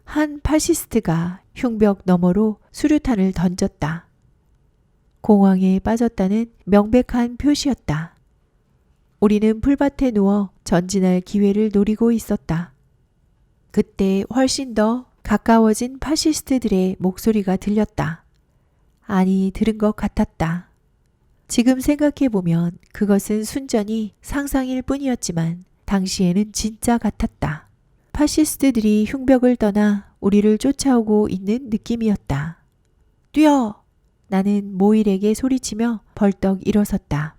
한 파시스트가 흉벽 너머로 수류탄을 던졌다. 공황에 빠졌다는 명백한 표시였다. 우리는 풀밭에 누워 전진할 기회를 노리고 있었다. 그때 훨씬 더 가까워진 파시스트들의 목소리가 들렸다. 아니, 들은 것 같았다. 지금 생각해보면 그것은 순전히 상상일 뿐이었지만 당시에는 진짜 같았다. 파시스트들이 흉벽을 떠나 우리를 쫓아오고 있는 느낌이었다. 뛰어! 나는 모일에게 소리치며 벌떡 일어섰다.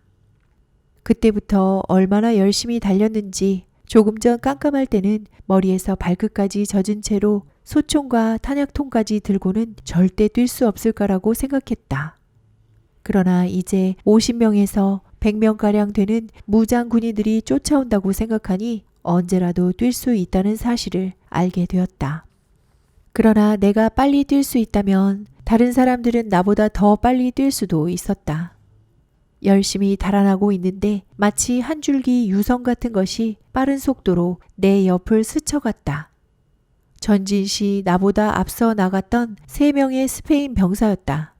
그때부터 얼마나 열심히 달렸는지 조금 전 깜깜할 때는 머리에서 발끝까지 젖은 채로 소총과 탄약통까지 들고는 절대 뛸 수 없을 거라고 생각했다. 그러나 이제 50명에서 100명가량 되는 무장 군인들이 쫓아온다고 생각하니 언제라도 뛸 수 있다는 사실을 알게 되었다. 그러나 내가 빨리 뛸 수 있다면 다른 사람들은 나보다 더 빨리 뛸 수도 있었다. 열심히 달아나고 있는데 마치 한 줄기 유성 같은 것이 빠른 속도로 내 옆을 스쳐갔다. 전진 시 나보다 앞서 나갔던 3명의 스페인 병사였다.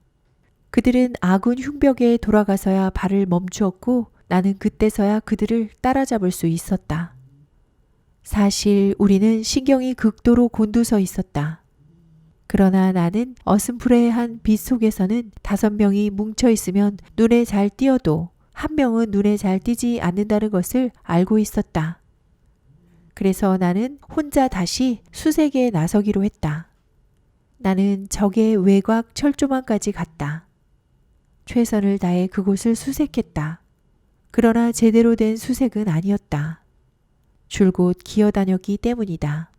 그들은 아군 흉벽에 돌아가서야 발을 멈추었고 나는 그때서야 그들을 따라잡을 수 있었다. 사실 우리는 신경이 극도로 곤두서 있었다. 그러나 나는 어슴푸레한 빛 속에서는 5명이 뭉쳐 있으면 눈에 잘 띄어도 1명은 눈에 잘 띄지 않는다는 것을 알고 있었다. 그래서 나는 혼자 다시 수색에 나서기로 했다. 나는 적의 외곽 철조망까지 갔다. 최선을 다해 그곳을 수색했다. 그러나 제대로 된 수색은 아니었다. 줄곧 기어다녔기 때문이다.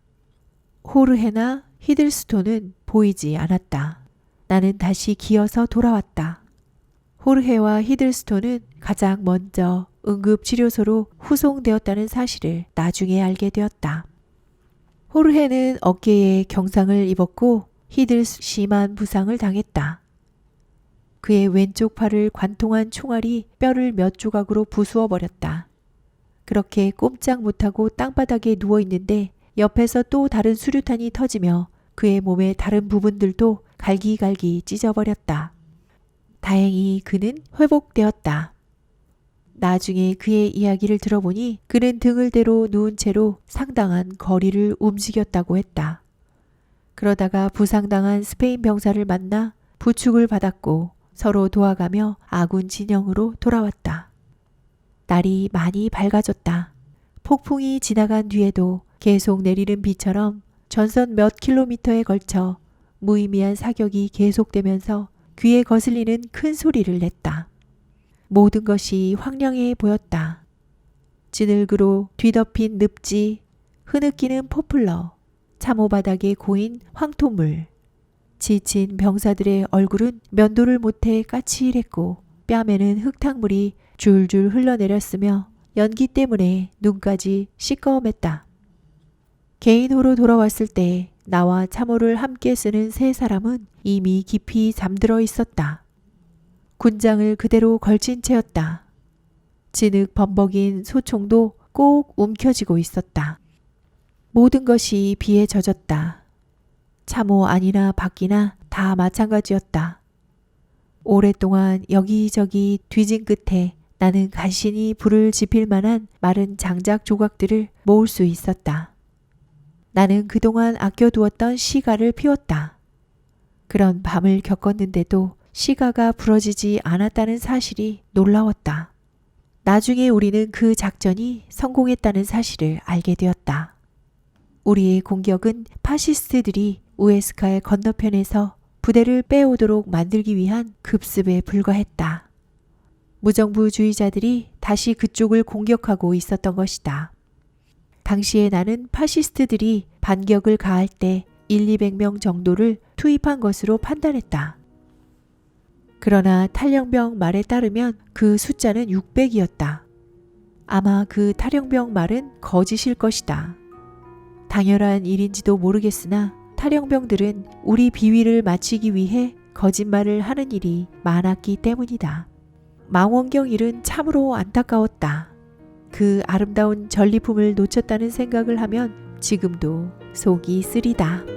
호르헤나 히들스톤은 보이지 않았다. 나는 다시 기어서 돌아왔다. 호르헤와 히들스톤은 가장 먼저 응급치료소로 후송되었다는 사실을 나중에 알게 되었다. 호르헤는 어깨에 경상을 입었고 히들스 심한 부상을 당했다. 그의 왼쪽 팔을 관통한 총알이 뼈를 몇 조각으로 부수어 버렸다. 그렇게 꼼짝 못하고 땅바닥에 누워있는데 옆에서 또 다른 수류탄이 터지며 그의 몸의 다른 부분들도 갈기갈기 찢어버렸다. 다행히 그는 회복되었다. 나중에 그의 이야기를 들어보니 그는 등을 대로 누운 채로 상당한 거리를 움직였다고 했다. 그러다가 부상당한 스페인 병사를 만나 부축을 받았고 서로 도와가며 아군 진영으로 돌아왔다. 날이 많이 밝아졌다. 폭풍이 지나간 뒤에도 계속 내리는 비처럼 전선 몇 킬로미터에 걸쳐 무의미한 사격이 계속되면서 귀에 거슬리는 큰 소리를 냈다. 모든 것이 황량해 보였다. 진흙으로 뒤덮인 늪지, 흐느끼는 포플러, 참호바닥에 고인 황토물. 지친 병사들의 얼굴은 면도를 못해 까칠했고 뺨에는 흙탕물이 줄줄 흘러내렸으며 연기 때문에 눈까지 시꺼맸다. 개인호로 돌아왔을 때 나와 참호를 함께 쓰는 3사람은 이미 깊이 잠들어 있었다. 군장을 그대로 걸친 채였다. 진흙 범벅인 소총도 꼭 움켜쥐고 있었다. 모든 것이 비에 젖었다. 참호 안이나 밖이나 다 마찬가지였다. 오랫동안 여기저기 뒤진 끝에 나는 간신히 불을 지필 만한 마른 장작 조각들을 모을 수 있었다. 나는 그동안 아껴두었던 시가를 피웠다. 그런 밤을 겪었는데도 시가가 부러지지 않았다는 사실이 놀라웠다. 나중에 우리는 그 작전이 성공했다는 사실을 알게 되었다. 우리의 공격은 파시스트들이 우에스카의 건너편에서 부대를 빼오도록 만들기 위한 급습에 불과했다. 무정부주의자들이 다시 그쪽을 공격하고 있었던 것이다. 당시에 나는 파시스트들이 반격을 가할 때 100~200명 정도를 투입한 것으로 판단했다. 그러나 탈영병 말에 따르면 그 숫자는 600이었다. 아마 그 탈영병 말은 거짓일 것이다. 당연한 일인지도 모르겠으나 탈영병들은 우리 비위를 맞추기 위해 거짓말을 하는 일이 많았기 때문이다. 망원경 일은 참으로 안타까웠다. 그 아름다운 전리품을 놓쳤다는 생각을 하면 지금도 속이 쓰리다.